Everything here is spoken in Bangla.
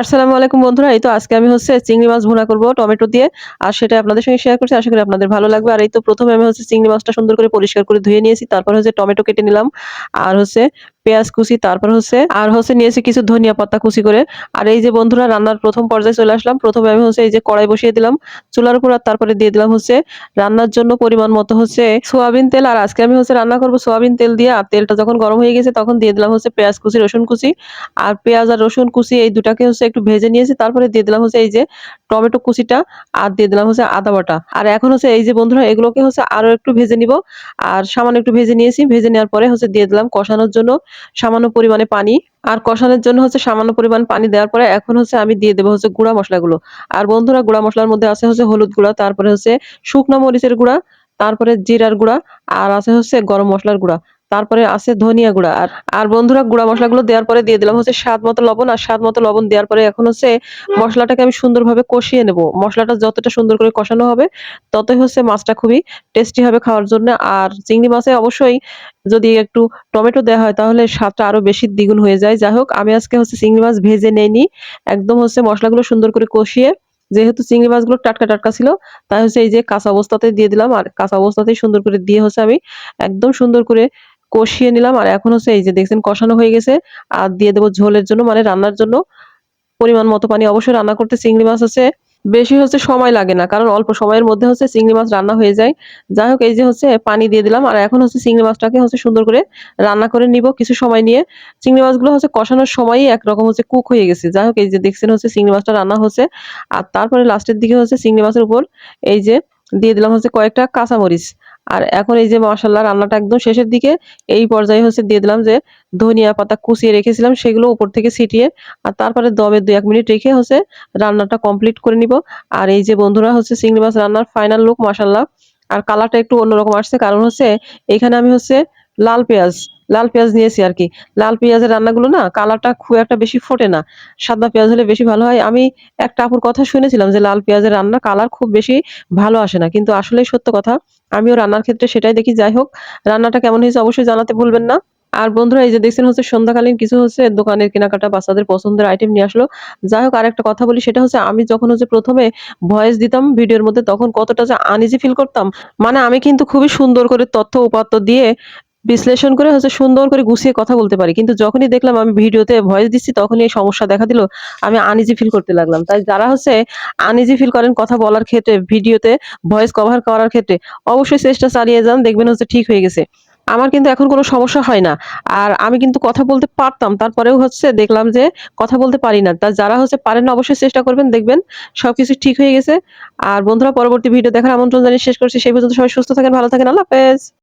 আসসালামু আলাইকুম বন্ধুরা। এই তো আজকে আমি চিংড়ি মাছ ভুনা করব টমেটো দিয়ে। আর সেটা আপনাদের সঙ্গে শেয়ার করছি। আশা করি আপনাদের ভালো লাগবে। আর এই তো ১ম এ আমি চিংড়ি মাছটা সুন্দর করে পরিষ্কার করে ধুয়ে নিয়েছি। তারপর টমেটো কেটে নিলাম। আর পেঁয়াজ কুচি, তারপর নিয়েছি কিছু ধনিয়া পাতা কুচি করে। আর এই যে বন্ধুরা রান্নার ১ম পর্যায়ে চলে আসলাম। ১ম এ আমি এই যে কড়াই বসিয়ে দিলাম চুলার উপর। আর তারপরে দিয়ে দিলাম রান্নার জন্য পরিমাণ মতো সোয়াবিন তেল। আর আজকে আমি রান্না করব সোয়াবিন তেল দিয়ে। আর তেলটা যখন গরম হয়ে গেছে তখন দিয়ে দিলাম পেঁয়াজ কুচি, রসুন কুচি। আর পেঁয়াজ আর রসুন কুচি এই দুটাকে একটু ভেজে নিয়েছি। তারপরে দিয়ে দিলাম এই যে টমেটো কুচিটা। আর দিয়ে দিলাম আদা বাটা। আর এখন এই যে বন্ধুরা এগুলোকে আরো একটু ভেজে নিব। আর সামান্য একটু ভেজে নিয়েছি। ভেজে নেওয়ার পরে দিয়ে দিলাম কষানোর জন্য সামান্য পরিমাণে পানি। আর কষানোর জন্য সামান্য পরিমাণ পানি দেওয়ার পরে এখন আমি দিয়ে দেবো গুঁড়া মশলাগুলো। আর বন্ধুরা গুঁড়া মশলার মধ্যে আছে হলুদ গুঁড়া, তারপরে শুকনো মরিচের গুঁড়া, তারপরে জিরার গুঁড়া, আর আছে গরম মসলার গুঁড়া, তারপরে আছে ধনিয়া গুঁড়া। আর আর বন্ধুরা গুঁড়া মশলাগুলো দেওয়ার পরে দিয়ে দিলাম স্বাদ মতো লবণ। আর স্বাদ মতো লবণ দেওয়ার পরে এখন মসলাটাকে আমি সুন্দরভাবে কষিয়ে নেব। মসলাটা যতটা সুন্দর করে কষানো হবে ততই মাছটা খুবই টেস্টি হবে খাওয়ার জন্য। আর চিংড়ি মাছে অবশ্যই যদি একটু টমেটো দেওয়া হয় তাহলে স্বাদটা আরো বেশি দ্বিগুণ হয়ে যায়। যাই হোক, আমি আজকে চিংড়ি মাছ ভেজে নেইনি, একদম মশলাগুলো সুন্দর করে কষিয়ে, যেহেতু চিংড়ি মাছগুলো টাটকা টাটকা ছিল তাই এই যে কাঁচা অবস্থাতে দিয়ে দিলাম। আর কাঁচা অবস্থাতেই সুন্দর করে দিয়ে আমি একদম সুন্দর করে কষিয়ে নিলাম। আর এখন এই যে দেখছেন কষানো হয়ে গেছে। আর দিয়ে দেবো ঝোলের জন্য, মানে রান্নার জন্য পরিমাণ মতো পানি। অবশ্যই রান্না করতে চিংড়ি মাছ বেশি সময় লাগে না, কারণ অল্প সময়ের মধ্যে চিংড়ি মাছ রান্না হয়ে যায়। যাই হোক, এই যে পানি দিয়ে দিলাম। আর এখন চিংড়ি মাছটাকে সুন্দর করে রান্না করে নিব কিছু সময় নিয়ে। চিংড়ি মাছগুলো কষানোর সময়ই একরকম কুক হয়ে গেছে। যাই হোক, এই যে দেখছেন চিংড়ি মাছটা রান্না হচ্ছে। আর তারপরে লাস্টের দিকে চিংড়ি মাছের উপর এই যে দিয়ে দিলাম কয়েকটা কাঁচামরিচ। আর এখন এই যে মাশাআল্লাহ রান্নাটা একদম শেষের দিকে। এই পর্যায়ে দিয়ে দিলাম যে ধনিয়া পাতা কুচিয়ে রেখেছিলাম সেগুলো উপর থেকে ছিটিয়ে। আর তারপরে দমে ২-১ মিনিট রেখে রান্নাটা কমপ্লিট করে নিব। আর এই যে বন্ধুরা চিংড়ি মাছ রান্নার ফাইনাল লুক মাশাআল্লাহ। আর কালারটা একটু অন্যরকম আসছে, কারণ এখানে আমি লাল পেঁয়াজ লাল পেঁয়াজ নিয়েছি আর কি। লাল পেঁয়াজের রান্নাগুলো না কালারটা খুব একটা বেশি ফোটে না, সাদা পেঁয়াজ হলে বেশি ভালো হয়। আমি একটা আপুর কথা শুনেছিলাম যে লাল পেঁয়াজের রান্না কালার খুব বেশি ভালো আসে না, কিন্তু আসলেই সত্য কথা। আমিও রান্নার ক্ষেত্রে সেটাই দেখি। যাই হোক, রান্নাটা কেমন হয়েছে অবশ্যই জানাতে ভুলবেন না। আর বন্ধুরা এই যে দেখছেন সন্ধ্যাকালীন কিছু দোকানের কেনাকাটা বাচ্চাদের পছন্দের আইটেম নিয়ে আসলো। যাই হোক, আরেকটা কথা বলি, সেটা আমি যখন ১ম এ ভয়েস দিতাম ভিডিওর মধ্যে তখন কতটা যে আনইজি ফিল করতাম। মানে আমি কিন্তু খুবই সুন্দর করে তথ্য উপাত্ত দিয়ে বিশ্লেষণ করে সুন্দর করে গুছিয়ে কথা বলতে পারি। কিন্তু যখনই দেখলাম আমি ভিডিওতে ভয়েস দিচ্ছি তখনই এই সমস্যা দেখা দিল। আমি আনইজি ফিল করতে লাগলাম। তাই যারা আনইজি ফিল করেন কথা বলার ক্ষেত্রে, ভিডিওতে ভয়েস কভার করার ক্ষেত্রে, অবশ্যই চেষ্টা চালিয়ে যান, দেখবেন ঠিক হয়ে গেছে। আমার কিন্তু এখন কোনো সমস্যা হয় না। আর আমি কিন্তু কথা বলতে পারতাম। তারপরেও দেখলাম যে কথা বলতে পারি না। তা যারা পারেন না অবশ্যই চেষ্টা করবেন, দেখবেন সবকিছু ঠিক হয়ে গেছে। আর বন্ধুরা পরবর্তী ভিডিও দেখার আমন্ত্রণ জানিয়ে শেষ করছি। সেই পর্যন্ত সবাই সুস্থ থাকেন, ভালো থাকেন। আল্লাহ হাফেজ।